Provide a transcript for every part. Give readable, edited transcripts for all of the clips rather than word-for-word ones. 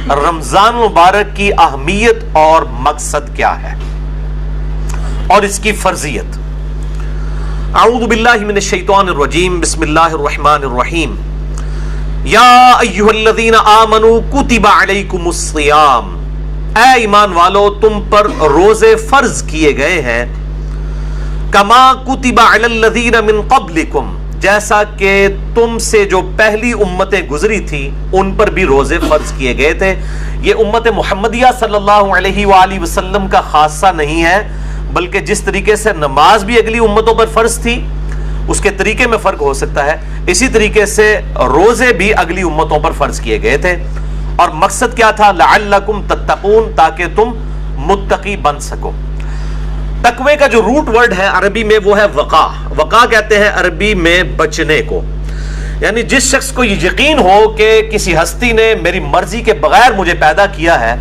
رمضان مبارک کی اہمیت اور مقصد کیا ہے اور اس کی فرضیت۔ اعوذ باللہ من الشیطان الرجیم، بسم اللہ الرحمن الرحیم۔ یا ایھا الذین آمنوا کتب علیکم الصیام، اے ایمان والو تم پر روزے فرض کیے گئے ہیں، کما کتب علی الذین من قبلکم، جیسا کہ تم سے جو پہلی امتیں گزری تھی ان پر بھی روزے فرض کیے گئے تھے۔ یہ امت محمدیہ صلی اللہ علیہ وآلہ وسلم کا خاصہ نہیں ہے، بلکہ جس طریقے سے نماز بھی اگلی امتوں پر فرض تھی اس کے طریقے میں فرق ہو سکتا ہے، اسی طریقے سے روزے بھی اگلی امتوں پر فرض کیے گئے تھے۔ اور مقصد کیا تھا؟ لعلکم تتقون، تاکہ تم متقی بن سکو۔ تقوی کا جو روٹ ورڈ ہے عربی میں وہ ہے وقا۔ وقا کہتے ہیں عربی میں بچنے کو، یعنی جس شخص کو یہ یقین ہو کہ کسی ہستی نے میری مرضی کے بغیر مجھے پیدا کیا ہے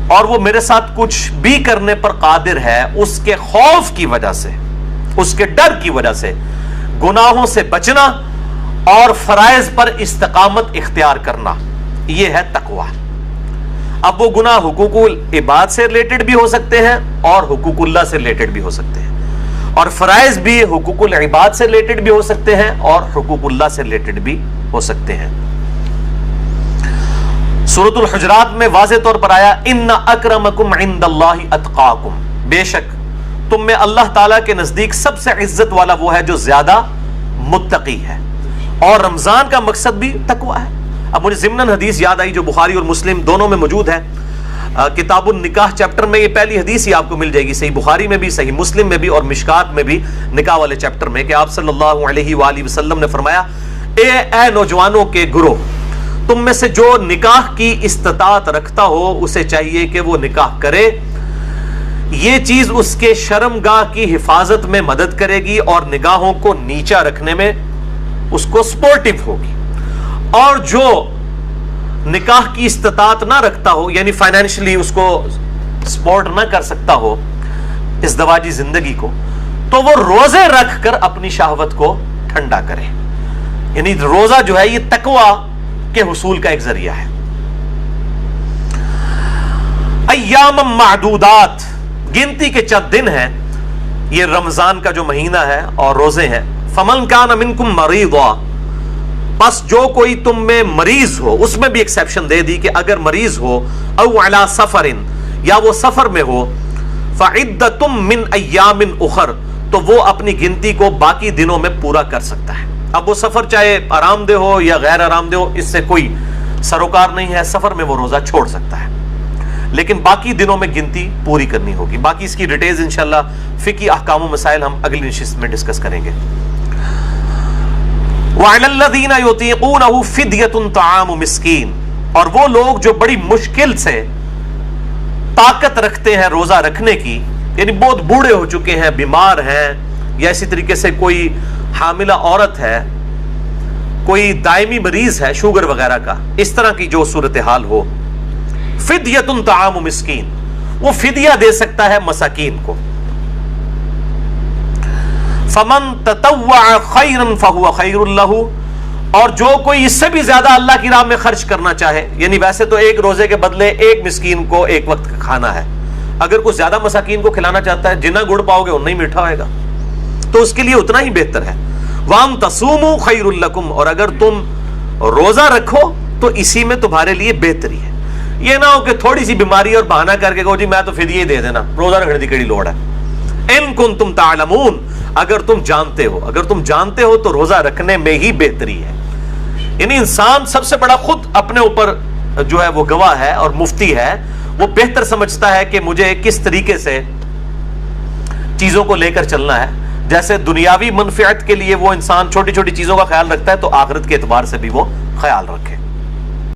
اور وہ میرے ساتھ کچھ بھی کرنے پر قادر ہے، اس کے خوف کی وجہ سے، اس کے ڈر کی وجہ سے گناہوں سے بچنا اور فرائض پر استقامت اختیار کرنا، یہ ہے تقوی۔ اب وہ گناہ حقوق العباد سے ریلیٹڈ بھی ہو سکتے ہیں اور حقوق اللہ سے ریلیٹڈ بھی ہو سکتے ہیں، اور فرائض بھی حقوق العباد سے ریلیٹڈ بھی ہو سکتے ہیں اور حقوق اللہ سے ریلیٹڈ بھی ہو سکتے ہیں۔ سورۃ الحجرات میں واضح طور پر آیا ان اکرمکم عند اللہ اتقاکم، بے شک تم میں اللہ تعالیٰ کے نزدیک سب سے عزت والا وہ ہے جو زیادہ متقی ہے۔ اور رمضان کا مقصد بھی تقوی ہے۔ اب مجھے ضمناً حدیث یاد آئی جو بخاری اور مسلم دونوں میں موجود ہے، کتاب النکاح چیپٹر میں یہ پہلی حدیث ہی آپ کو مل جائے گی، صحیح بخاری میں بھی، صحیح مسلم میں بھی اور مشکات میں بھی، نکاح والے چیپٹر میں، کہ آپ صلی اللہ علیہ وآلہ وسلم نے فرمایا اے نوجوانوں کے گروہ، تم میں سے جو نکاح کی استطاعت رکھتا ہو اسے چاہیے کہ وہ نکاح کرے، یہ چیز اس کے شرمگاہ کی حفاظت میں مدد کرے گی اور نگاہوں کو نیچا رکھنے میں اس کو سپورٹیو ہوگی۔ اور جو نکاح کی استطاعت نہ رکھتا ہو، یعنی فائنینشلی اس کو سپورٹ نہ کر سکتا ہو ازدواجی زندگی کو، تو وہ روزے رکھ کر اپنی شہوت کو ٹھنڈا کرے۔ یعنی روزہ جو ہے یہ تقوی کے حصول کا ایک ذریعہ ہے۔ ایام معدودات، گنتی کے چند دن ہیں، یہ رمضان کا جو مہینہ ہے اور روزے ہیں۔ فمن کان منکم مریضا، پس جو کوئی تم میں مریض ہو، اس میں بھی ایکسیپشن دے دی کہ اگر مریض ہو، او علی سفر، یا وہ سفر میں ہو، فعدۃ من ایام اخر، تو وہ اپنی گنتی کو باقی دنوں میں پورا کر سکتا ہے۔ اب وہ سفر چاہے آرام دہ ہو یا غیر آرام دہ ہو، اس سے کوئی سروکار نہیں ہے، سفر میں وہ روزہ چھوڑ سکتا ہے، لیکن باقی دنوں میں گنتی پوری کرنی ہوگی۔ باقی اس کی ڈیٹیلز انشاءاللہ فقہی احکام و مسائل ہم اگلی نشست میں ڈسکس کریں گے۔ وَعَلَى الَّذِينَ يُطِيقُونَهُ فِدْيَةٌ طَعَامُ مِسْكِينٍ، اور وہ لوگ جو بڑی مشکل سے طاقت رکھتے ہیں روزہ رکھنے کی، یعنی بہت بوڑھے ہو چکے ہیں، بیمار ہیں، یا اسی طریقے سے کوئی حاملہ عورت ہے، کوئی دائمی مریض ہے شوگر وغیرہ کا، اس طرح کی جو صورتحال ہو، فدیۃ طعام مسکین، وہ فدیہ دے سکتا ہے مساکین کو۔ فمن تطوع خیرا فہو خیر لہ، اور جو کوئی اس سے بھی زیادہ اللہ کی راہ میں خرچ کرنا چاہے، یعنی ویسے تو ایک روزے کے بدلے ایک مسکین کو ایک وقت کا کھانا ہے، اگر کوئی زیادہ مساکین کو کھلانا چاہتا ہے، جتنا گڑ پاؤ گے اتنا ہی میٹھا ہوئے گا، تو اس کے لیے اتنا ہی بہتر ہے۔ وَأَن تَصُومُوا خَيْرٌ لَكُمْ، اور اگر تم روزہ رکھو تو اسی میں تمہارے لیے بہتری ہے۔ یہ نہ ہو کہ تھوڑی سی بیماری اور بہانہ کر کے کہو جی میں تو فدیہ ہی دے دینا، روزہ رکھنے کی کڑی لوڑ ہے۔ ان کنتم تعلمون، اگر تم جانتے ہو، اگر تم جانتے ہو تو روزہ رکھنے میں ہی بہتری ہے۔ یعنی انسان سب سے بڑا خود اپنے اوپر جو ہے وہ گواہ ہے اور مفتی ہے، وہ بہتر سمجھتا ہے کہ مجھے کس طریقے سے چیزوں کو لے کر چلنا ہے۔ جیسے دنیاوی منفعت کے لیے وہ انسان چھوٹی چھوٹی چیزوں کا خیال رکھتا ہے، تو آخرت کے اعتبار سے بھی وہ خیال رکھے۔